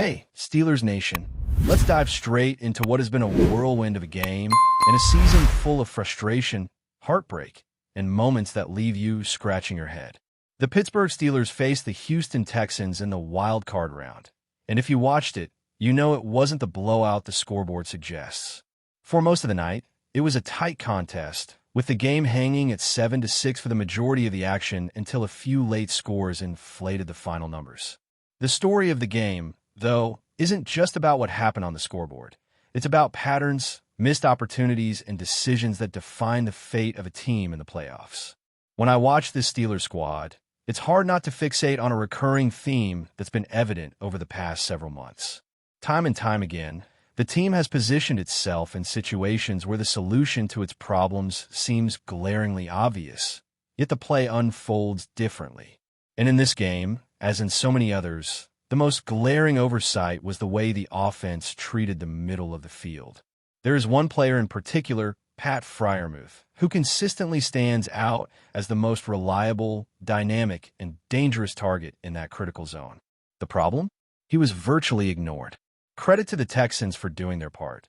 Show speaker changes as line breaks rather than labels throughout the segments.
Hey, Steelers Nation. Let's dive straight into what has been a whirlwind of a game and a season full of frustration, heartbreak, and moments that leave you scratching your head. The Pittsburgh Steelers faced the Houston Texans in the wild card round, and if you watched it, you know it wasn't the blowout the scoreboard suggests. For most of the night, it was a tight contest, with the game hanging at 7-6 for the majority of the action until a few late scores inflated the final numbers. The story of the game, though, isn't just about what happened on the scoreboard. It's about patterns, missed opportunities, and decisions that define the fate of a team in the playoffs. When I watch this Steelers squad, it's hard not to fixate on a recurring theme that's been evident over the past several months. Time and time again, the team has positioned itself in situations where the solution to its problems seems glaringly obvious, yet the play unfolds differently. And in this game, as in so many others, the most glaring oversight was the way the offense treated the middle of the field. There is one player in particular, Pat Freiermuth, who consistently stands out as the most reliable, dynamic, and dangerous target in that critical zone. The problem? He was virtually ignored. Credit to the Texans for doing their part.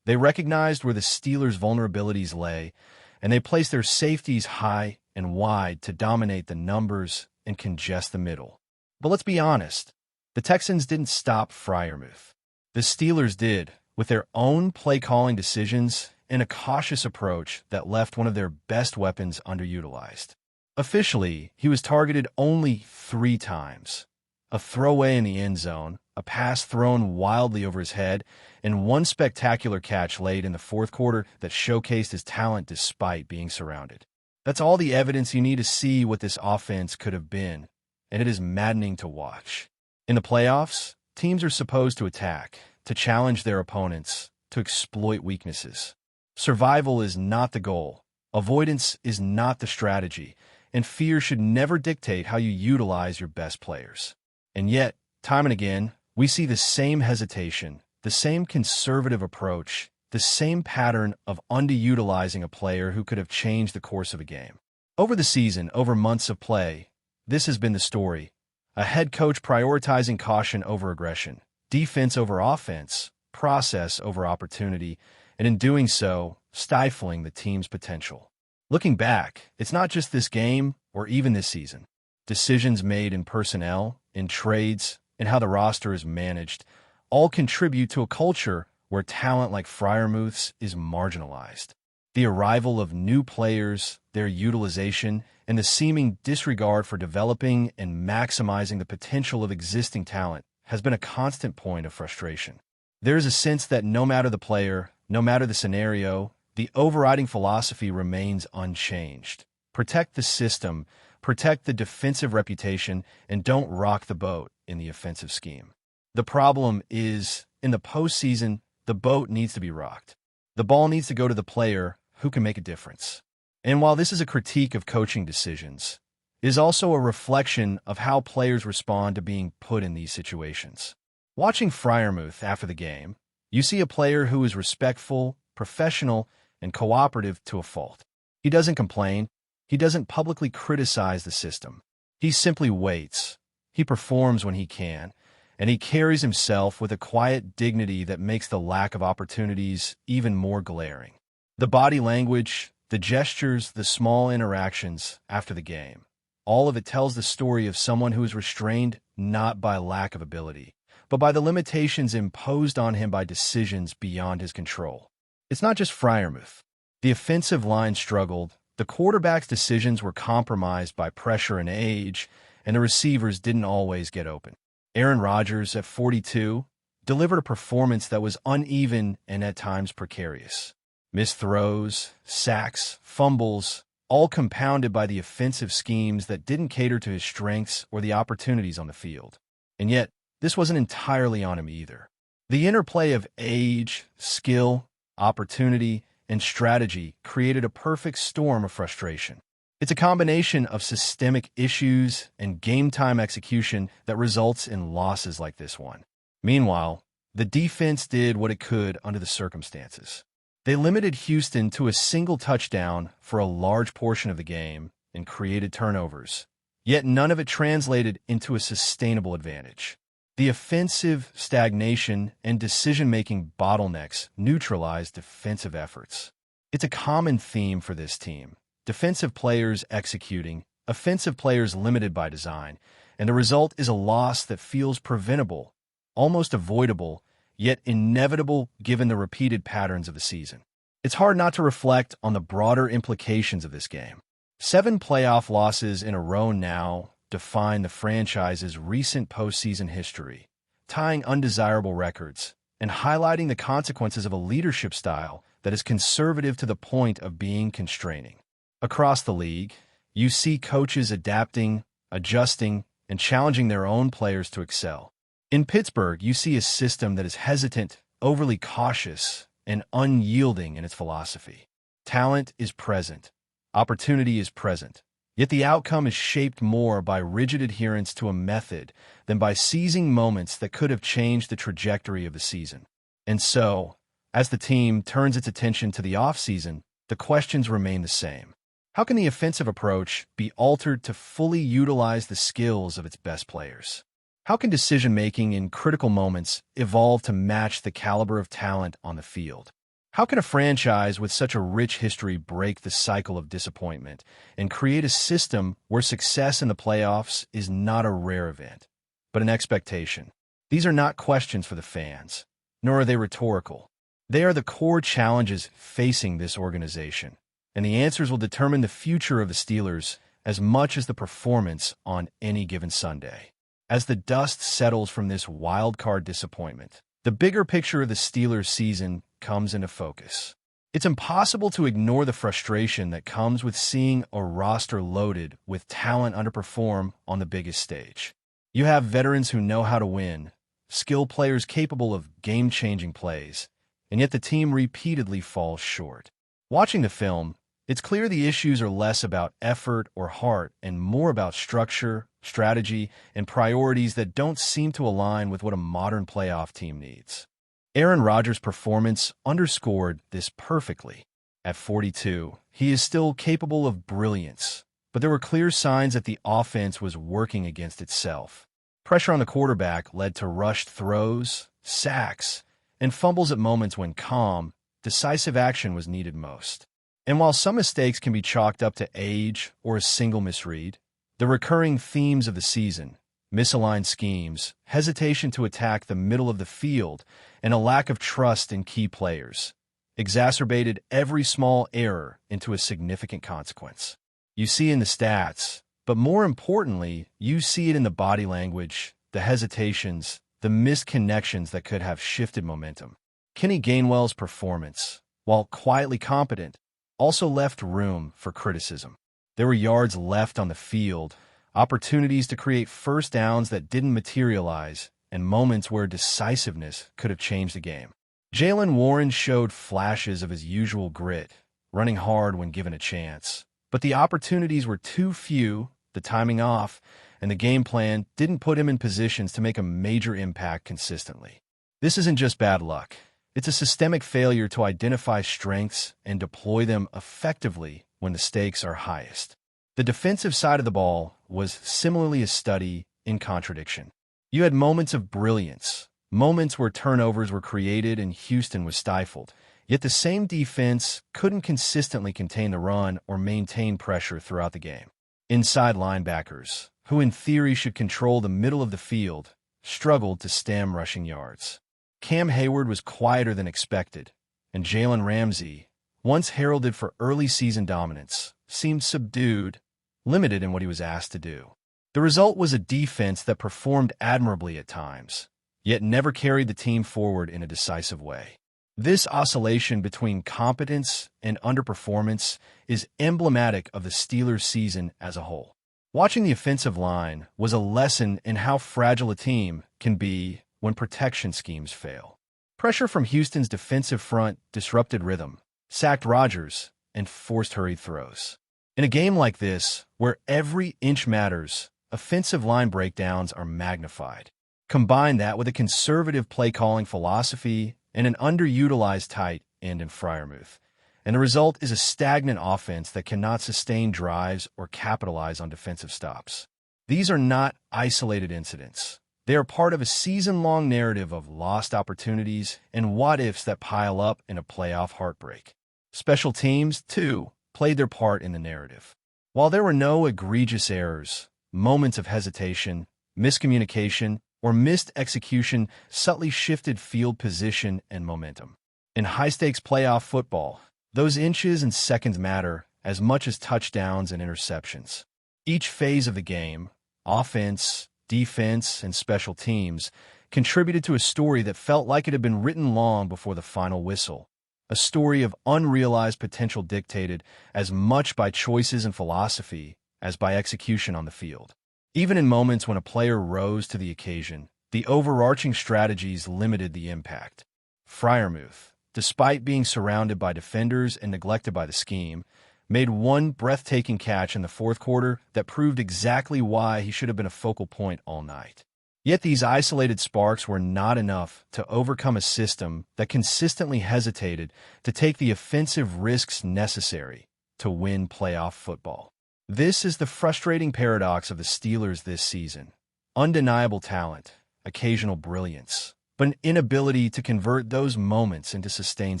They recognized where the Steelers' vulnerabilities lay, and they placed their safeties high and wide to dominate the numbers and congest the middle. But let's be honest, the Texans didn't stop Freiermuth. The Steelers did, with their own play-calling decisions and a cautious approach that left one of their best weapons underutilized. Officially, he was targeted only 3 times. A throwaway in the end zone, a pass thrown wildly over his head, and one spectacular catch late in the fourth quarter that showcased his talent despite being surrounded. That's all the evidence you need to see what this offense could have been, and it is maddening to watch. In the playoffs, teams are supposed to attack, to challenge their opponents, to exploit weaknesses. Survival is not the goal, avoidance is not the strategy, and fear should never dictate how you utilize your best players. And yet, time and again, we see the same hesitation, the same conservative approach, the same pattern of underutilizing a player who could have changed the course of a game. Over the season, over months of play, this has been the story. A head coach prioritizing caution over aggression, defense over offense, process over opportunity, and in doing so, stifling the team's potential. Looking back, it's not just this game or even this season. Decisions made in personnel, in trades, and how the roster is managed all contribute to a culture where talent like Freiermuth's is marginalized. The arrival of new players, their utilization, and the seeming disregard for developing and maximizing the potential of existing talent has been a constant point of frustration. There is a sense that no matter the player, no matter the scenario, the overriding philosophy remains unchanged. Protect the system, protect the defensive reputation, and don't rock the boat in the offensive scheme. The problem is, in the postseason, the boat needs to be rocked. The ball needs to go to the player who can make a difference. And while this is a critique of coaching decisions, it is also a reflection of how players respond to being put in these situations. Watching Freiermuth after the game, you see a player who is respectful, professional, and cooperative to a fault. He doesn't complain. He doesn't publicly criticize the system. He simply waits. He performs when he can, and he carries himself with a quiet dignity that makes the lack of opportunities even more glaring. The body language, the gestures, the small interactions after the game, all of it tells the story of someone who is restrained not by lack of ability, but by the limitations imposed on him by decisions beyond his control. It's not just Freiermuth. The offensive line struggled, the quarterback's decisions were compromised by pressure and age, and the receivers didn't always get open. Aaron Rodgers, at 42, delivered a performance that was uneven and at times precarious. Missed throws, sacks, fumbles, all compounded by the offensive schemes that didn't cater to his strengths or the opportunities on the field. And yet, this wasn't entirely on him either. The interplay of age, skill, opportunity, and strategy created a perfect storm of frustration. It's a combination of systemic issues and game-time execution that results in losses like this one. Meanwhile, the defense did what it could under the circumstances. They limited Houston to a single touchdown for a large portion of the game and created turnovers, yet none of it translated into a sustainable advantage. The offensive stagnation and decision-making bottlenecks neutralize defensive efforts. It's a common theme for this team. Defensive players executing, offensive players limited by design, and the result is a loss that feels preventable, almost avoidable, yet inevitable given the repeated patterns of the season. It's hard not to reflect on the broader implications of this game. 7 playoff losses in a row now define the franchise's recent postseason history, tying undesirable records and highlighting the consequences of a leadership style that is conservative to the point of being constraining. Across the league, you see coaches adapting, adjusting, and challenging their own players to excel. In Pittsburgh, you see a system that is hesitant, overly cautious, and unyielding in its philosophy. Talent is present. Opportunity is present. Yet the outcome is shaped more by rigid adherence to a method than by seizing moments that could have changed the trajectory of the season. And so, as the team turns its attention to the offseason, the questions remain the same. How can the offensive approach be altered to fully utilize the skills of its best players? How can decision-making in critical moments evolve to match the caliber of talent on the field? How can a franchise with such a rich history break the cycle of disappointment and create a system where success in the playoffs is not a rare event, but an expectation? These are not questions for the fans, nor are they rhetorical. They are the core challenges facing this organization, and the answers will determine the future of the Steelers as much as the performance on any given Sunday. As the dust settles from this wild-card disappointment, the bigger picture of the Steelers' season comes into focus. It's impossible to ignore the frustration that comes with seeing a roster loaded with talent underperform on the biggest stage. You have veterans who know how to win, skilled players capable of game-changing plays, and yet the team repeatedly falls short. Watching the film, it's clear the issues are less about effort or heart and more about structure, strategy, and priorities that don't seem to align with what a modern playoff team needs. Aaron Rodgers' performance underscored this perfectly. At 42, he is still capable of brilliance, but there were clear signs that the offense was working against itself. Pressure on the quarterback led to rushed throws, sacks, and fumbles at moments when calm, decisive action was needed most. And while some mistakes can be chalked up to age or a single misread, the recurring themes of the season, misaligned schemes, hesitation to attack the middle of the field, and a lack of trust in key players, exacerbated every small error into a significant consequence. You see in the stats, but more importantly, you see it in the body language, the hesitations, the missed connections that could have shifted momentum. Kenny Gainwell's performance, while quietly competent, also left room for criticism. There were yards left on the field, opportunities to create first downs that didn't materialize, and moments where decisiveness could have changed the game. Jaylen Warren showed flashes of his usual grit, running hard when given a chance. But the opportunities were too few, the timing off, and the game plan didn't put him in positions to make a major impact consistently. This isn't just bad luck. It's a systemic failure to identify strengths and deploy them effectively when the stakes are highest. The defensive side of the ball was similarly a study in contradiction. You had moments of brilliance, moments where turnovers were created and Houston was stifled, yet the same defense couldn't consistently contain the run or maintain pressure throughout the game. Inside linebackers, who in theory should control the middle of the field, struggled to stem rushing yards. Cam Hayward was quieter than expected, and Jalen Ramsey, once heralded for early season dominance, seemed subdued, limited in what he was asked to do. The result was a defense that performed admirably at times, yet never carried the team forward in a decisive way. This oscillation between competence and underperformance is emblematic of the Steelers' season as a whole. Watching the offensive line was a lesson in how fragile a team can be when protection schemes fail. Pressure from Houston's defensive front disrupted rhythm, sacked Rodgers, and forced hurried throws. In a game like this, where every inch matters, offensive line breakdowns are magnified. Combine that with a conservative play-calling philosophy and an underutilized tight end in Freiermuth, and the result is a stagnant offense that cannot sustain drives or capitalize on defensive stops. These are not isolated incidents. They are part of a season-long narrative of lost opportunities and what-ifs that pile up in a playoff heartbreak. Special teams, too, played their part in the narrative. While there were no egregious errors, moments of hesitation, miscommunication, or missed execution subtly shifted field position and momentum. In high-stakes playoff football, those inches and seconds matter as much as touchdowns and interceptions. Each phase of the game, offense, defense, and special teams, contributed to a story that felt like it had been written long before the final whistle. A story of unrealized potential dictated as much by choices and philosophy as by execution on the field. Even in moments when a player rose to the occasion, the overarching strategies limited the impact. Freiermuth, despite being surrounded by defenders and neglected by the scheme, made one breathtaking catch in the fourth quarter that proved exactly why he should have been a focal point all night. Yet these isolated sparks were not enough to overcome a system that consistently hesitated to take the offensive risks necessary to win playoff football. This is the frustrating paradox of the Steelers this season. Undeniable talent, occasional brilliance, but an inability to convert those moments into sustained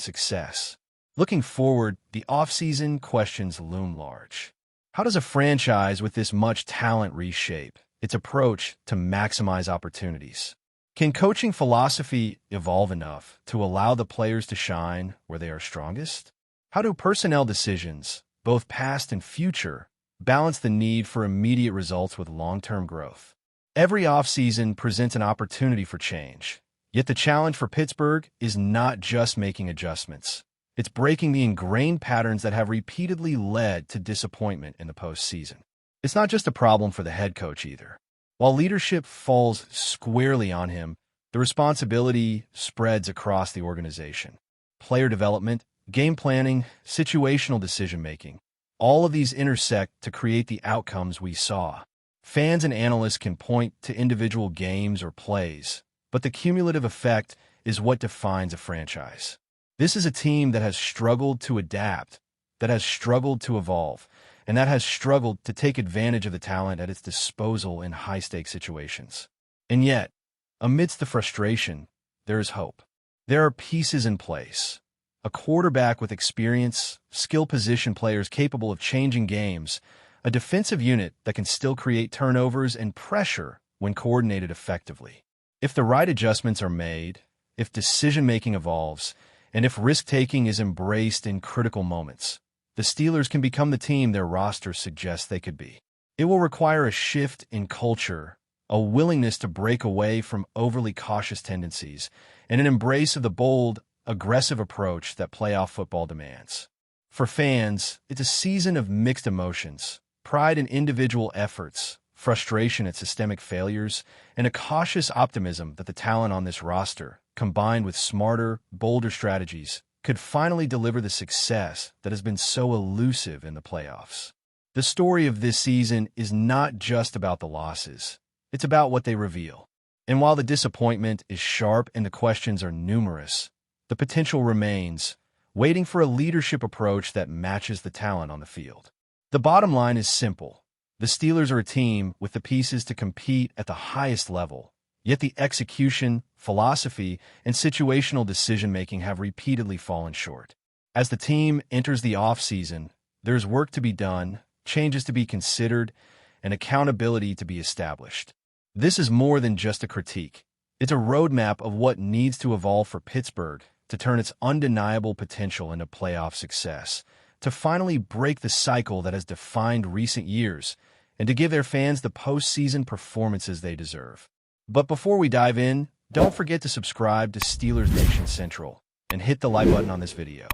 success. Looking forward, the offseason questions loom large. How does a franchise with this much talent reshape its approach to maximize opportunities? Can coaching philosophy evolve enough to allow the players to shine where they are strongest? How do personnel decisions, both past and future, balance the need for immediate results with long-term growth? Every offseason presents an opportunity for change, yet the challenge for Pittsburgh is not just making adjustments. It's breaking the ingrained patterns that have repeatedly led to disappointment in the postseason. It's not just a problem for the head coach either. While leadership falls squarely on him, the responsibility spreads across the organization. Player development, game planning, situational decision-making, all of these intersect to create the outcomes we saw. Fans and analysts can point to individual games or plays, but the cumulative effect is what defines a franchise. This is a team that has struggled to adapt, that has struggled to evolve, and that has struggled to take advantage of the talent at its disposal in high-stakes situations. And yet, amidst the frustration, there is hope. There are pieces in place. A quarterback with experience, skill position players capable of changing games, a defensive unit that can still create turnovers and pressure when coordinated effectively. If the right adjustments are made, if decision-making evolves, and if risk-taking is embraced in critical moments, the Steelers can become the team their roster suggests they could be. It will require a shift in culture, a willingness to break away from overly cautious tendencies, and an embrace of the bold, aggressive approach that playoff football demands. For fans, it's a season of mixed emotions, pride in individual efforts, frustration at systemic failures, and a cautious optimism that the talent on this roster, combined with smarter, bolder strategies, could finally deliver the success that has been so elusive in the playoffs. The story of this season is not just about the losses. It's about what they reveal. And while the disappointment is sharp and the questions are numerous, the potential remains, waiting for a leadership approach that matches the talent on the field. The bottom line is simple. The Steelers are a team with the pieces to compete at the highest level, yet the execution, philosophy, and situational decision-making have repeatedly fallen short. As the team enters the offseason, there's work to be done, changes to be considered, and accountability to be established. This is more than just a critique. It's a roadmap of what needs to evolve for Pittsburgh to turn its undeniable potential into playoff success, to finally break the cycle that has defined recent years, and to give their fans the postseason performances they deserve. But before we dive in, don't forget to subscribe to Steelers Nation Central and hit the like button on this video.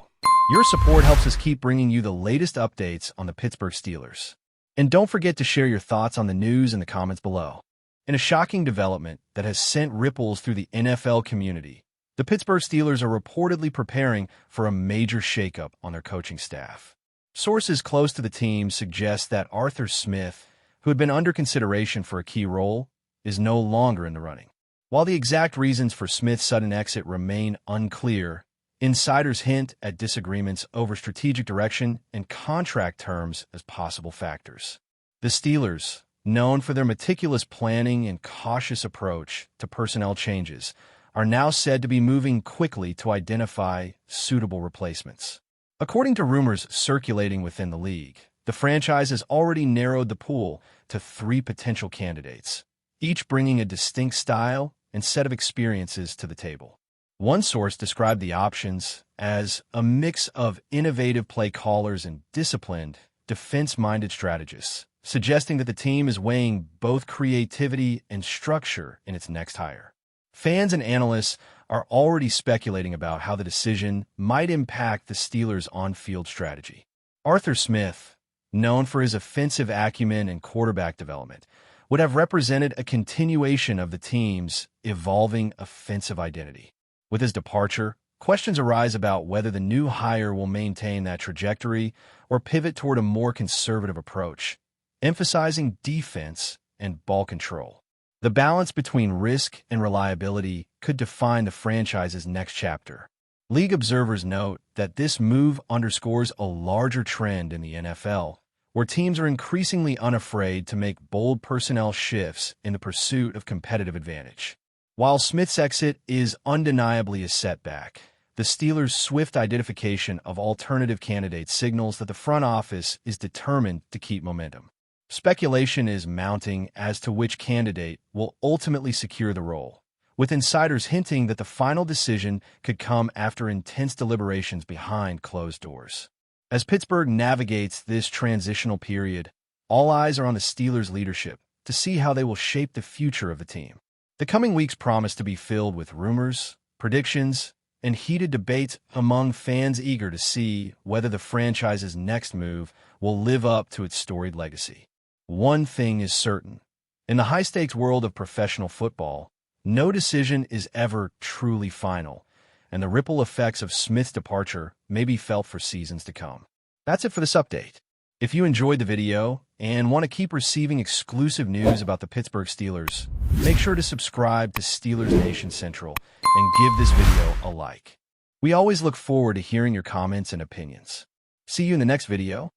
Your support helps us keep bringing you the latest updates on the Pittsburgh Steelers. And don't forget to share your thoughts on the news in the comments below. In a shocking development that has sent ripples through the NFL community, the Pittsburgh Steelers are reportedly preparing for a major shakeup on their coaching staff. Sources close to the team suggest that Arthur Smith, who had been under consideration for a key role, is no longer in the running. While the exact reasons for Smith's sudden exit remain unclear, insiders hint at disagreements over strategic direction and contract terms as possible factors. The Steelers, known for their meticulous planning and cautious approach to personnel changes, are now said to be moving quickly to identify suitable replacements. According to rumors circulating within the league, the franchise has already narrowed the pool to 3 potential candidates, each bringing a distinct style and set of experiences to the table. One source described the options as a mix of innovative play callers and disciplined, defense-minded strategists, suggesting that the team is weighing both creativity and structure in its next hire. Fans and analysts are already speculating about how the decision might impact the Steelers' on-field strategy. Arthur Smith, known for his offensive acumen and quarterback development, would have represented a continuation of the team's evolving offensive identity. With his departure, questions arise about whether the new hire will maintain that trajectory or pivot toward a more conservative approach, emphasizing defense and ball control. The balance between risk and reliability could define the franchise's next chapter. League observers note that this move underscores a larger trend in the NFL, where teams are increasingly unafraid to make bold personnel shifts in the pursuit of competitive advantage. While Smith's exit is undeniably a setback, the Steelers' swift identification of alternative candidates signals that the front office is determined to keep momentum. Speculation is mounting as to which candidate will ultimately secure the role, with insiders hinting that the final decision could come after intense deliberations behind closed doors. As Pittsburgh navigates this transitional period, all eyes are on the Steelers' leadership to see how they will shape the future of the team. The coming weeks promise to be filled with rumors, predictions, and heated debates among fans eager to see whether the franchise's next move will live up to its storied legacy. One thing is certain. In the high-stakes world of professional football, no decision is ever truly final, and the ripple effects of Smith's departure may be felt for seasons to come. That's it for this update. If you enjoyed the video and want to keep receiving exclusive news about the Pittsburgh Steelers, make sure to subscribe to Steelers Nation Central and give this video a like. We always look forward to hearing your comments and opinions. See you in the next video.